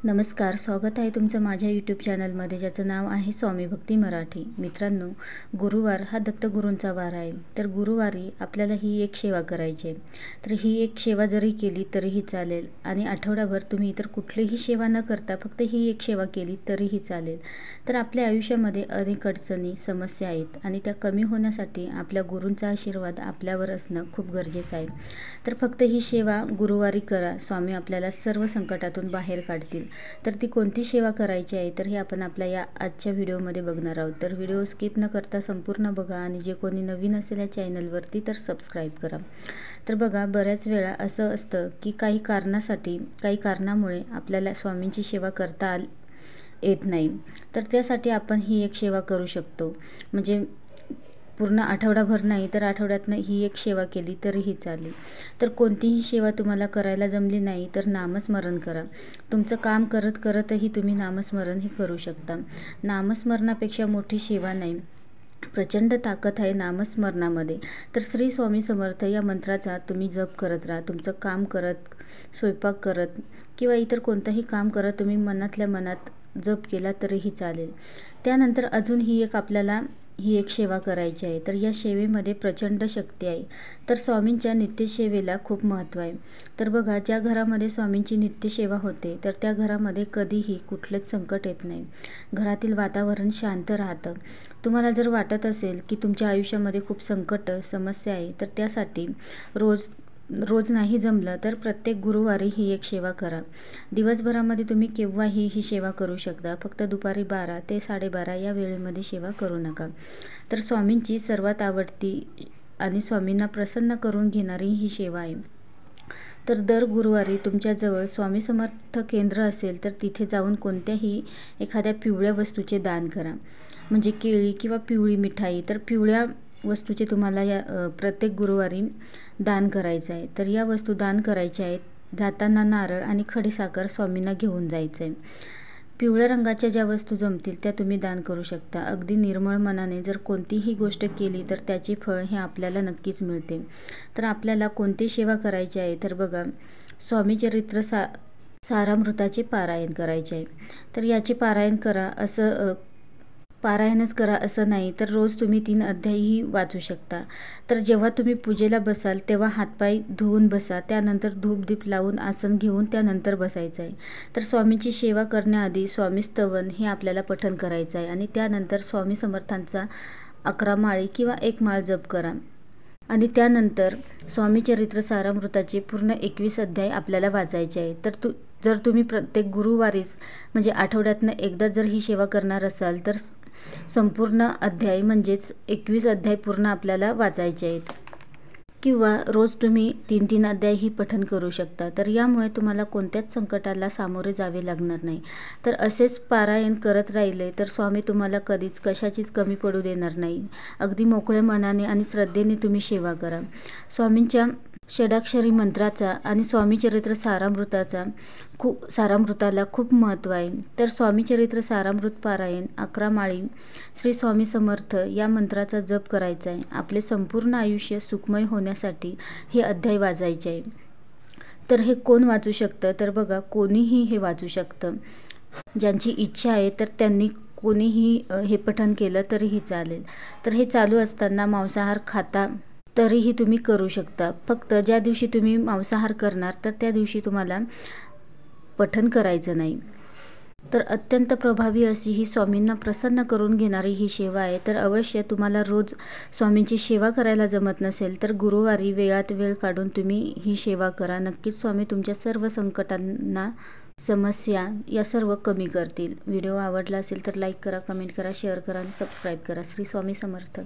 नमस्कार, स्वागत आहे तुमचं माझ्या यूट्यूब चॅनलमध्ये, ज्याचं नाव आहे स्वामी भक्ती मराठी. मित्रांनो, गुरुवार हा दत्तगुरूंचा वार आहे. तर गुरुवारी आपल्याला ही एक सेवा करायची आहे. तर ही एक सेवा जरी केली तरीही चालेल आणि आठवडाभर तुम्ही इतर कुठलीही सेवा न करता फक्त ही एक सेवा केली तरीही चालेल. तर आपल्या आयुष्यामध्ये अनेक अडचणी, समस्या आहेत आणि त्या कमी होण्यासाठी आपल्या गुरूंचा आशीर्वाद आपल्यावर असणं खूप गरजेचं आहे. तर फक्त ही सेवा गुरुवारी करा, स्वामी आपल्याला सर्व संकटातून बाहेर काढतील. तर ती कोणती सेवा करायची आहे तर हे आपण आपल्या या आजच्या व्हिडिओमध्ये बघणार आहोत. तर व्हिडिओ स्किप न करता संपूर्ण बघा आणि जे कोणी नवीन असेल या चॅनलवरती तर सबस्क्राईब करा. तर बघा, बऱ्याच वेळा असं असतं की काही कारणामुळे आपल्याला स्वामींची सेवा करता येत नाही. तर त्यासाठी आपण ही एक सेवा करू शकतो. म्हणजे पूर्ण आठवडाभर नाही तर आठवड्यातनं ही एक सेवा केली तरीही चालेल. तर कोणतीही सेवा तुम्हाला करायला जमली नाही तर नामस्मरण करा. तुमचं काम करत करतही तुम्ही नामस्मरण हे करू शकता. नामस्मरणापेक्षा मोठी सेवा नाही. प्रचंड ताकद आहे नामस्मरणामध्ये. तर श्री स्वामी समर्थ या मंत्राचा तुम्ही जप करत राहा. तुमचं काम करत, स्वयंपाक करत किंवा इतर कोणतंही काम करत तुम्ही मनातल्या मनात जप केला तरीही चालेल. त्यानंतर अजून आपल्याला ही एक सेवा करायची आहे. तर या सेवेमध्ये प्रचंड शक्ती आहे. तर स्वामींच्या नित्यसेवेला खूप महत्त्व आहे. तर बघा, ज्या घरामध्ये स्वामींची नित्यसेवा होते तर त्या घरामध्ये कधीही कुठलेच संकट येत नाही. घरातील वातावरण शांत राहतं. तुम्हाला जर वाटत असेल की तुमच्या आयुष्यामध्ये खूप संकट, समस्या आहे, तर त्यासाठी रोज नाही जमलं तर प्रत्येक गुरुवारी ही एक सेवा करा. दिवसभरामध्ये तुम्ही केव्हाही ही सेवा करू शकता. फक्त दुपारी 12 ते 12:30 या वेळेमध्ये सेवा करू नका. तर स्वामींची सर्वात आवडती आणि स्वामींना प्रसन्न करून घेणारी ही सेवा आहे. तर दर गुरुवारी तुमच्याजवळ स्वामी समर्थ केंद्र असेल तर तिथे जाऊन कोणत्याही एखाद्या पिवळ्या वस्तूचे दान करा. म्हणजे केळी किंवा पिवळी मिठाई. तर पिवळ्या वस्तूचे तुम्हाला या प्रत्येक गुरुवारी दान करायचं आहे. तर या वस्तू दान करायच्या आहेत. जाताना नारळ आणि खडीसाखर स्वामींना घेऊन जायचं आहे. पिवळ्या रंगाच्या ज्या वस्तू जमतील त्या तुम्ही दान करू शकता. अगदी निर्मळ मनाने जर कोणतीही गोष्ट केली तर त्याचे फळ हे आपल्याला नक्कीच मिळते. तर आपल्याला कोणती सेवा करायची आहे तर बघा, स्वामी चरित्र सारामृताचे पारायण करायचे आहे. तर याचे पारायणच करा असं नाही, तर रोज तुम्ही 3 अध्यायही वाचू शकता. तर जेव्हा तुम्ही पूजेला बसाल तेव्हा हातपाय धुवून बसा. त्यानंतर धूपदीप लावून आसन घेऊन त्यानंतर बसायचं आहे. तर स्वामींची सेवा करण्याआधी स्वामी स्तवन हे आपल्याला पठण करायचं आहे आणि त्यानंतर स्वामी समर्थांचा 11 माळी किंवा 1 माळ जप करा आणि त्यानंतर स्वामी चरित्र सारामृताचे पूर्ण 21 अध्याय आपल्याला वाचायचे आहे. तर जर तुम्ही प्रत्येक गुरुवारीच म्हणजे आठवड्यातनं एकदा जर ही सेवा करणार असाल तर संपूर्ण अध्याय म्हणजेच 21 अध्याय पूर्ण आपल्याला वाचायचे आहेत. किंवा रोज तुम्ही 3-3 अध्यायही पठण करू शकता. तर यामुळे तुम्हाला कोणत्याच संकटाला सामोरे जावे लागणार नाही. तर असेच पारायण करत राहिले तर स्वामी तुम्हाला कधीच कशाचीच कमी पडू देणार नाही. अगदी मोकळ्या मनाने आणि श्रद्धेने तुम्ही सेवा करा. स्वामींच्या षडाक्षरी मंत्राचा आणि स्वामी चरित्र सारामृताला खूप महत्त्व आहे. तर स्वामी चरित्र सारामृत पारायण 11 माळी श्री स्वामी समर्थ या मंत्राचा जप करायचा आहे. आपले संपूर्ण आयुष्य सुखमय होण्यासाठी हे अध्याय वाचायचे आहे. तर हे कोण वाचू शकतं तर बघा, कोणीही हे वाचू शकतं. ज्यांची इच्छा आहे तर त्यांनी कोणीही हे पठण केलं तरीही चालेल. तर हे चालू असताना मांसाहार खाता तरीही तुम्ही करू शकता. फक्त ज्या दिवशी तुम्ही मांसाहार करणार तर त्या दिवशी तुम्हाला पठण करायचं नाही. तर अत्यंत प्रभावी अशी ही स्वामींना प्रसन्न करून घेणारी ही सेवा आहे. तर अवश्य तुम्हाला रोज स्वामींची सेवा करायला जमत नसेल तर गुरुवारी वेळात वेळ काढून तुम्ही ही सेवा करा. नक्कीच स्वामी तुमच्या सर्व संकटांना, समस्या या सर्व कमी करतील. व्हिडिओ आवडला असेल तर लाईक करा, कमेंट करा, शेअर करा आणि सबस्क्राईब करा. श्री स्वामी समर्थ.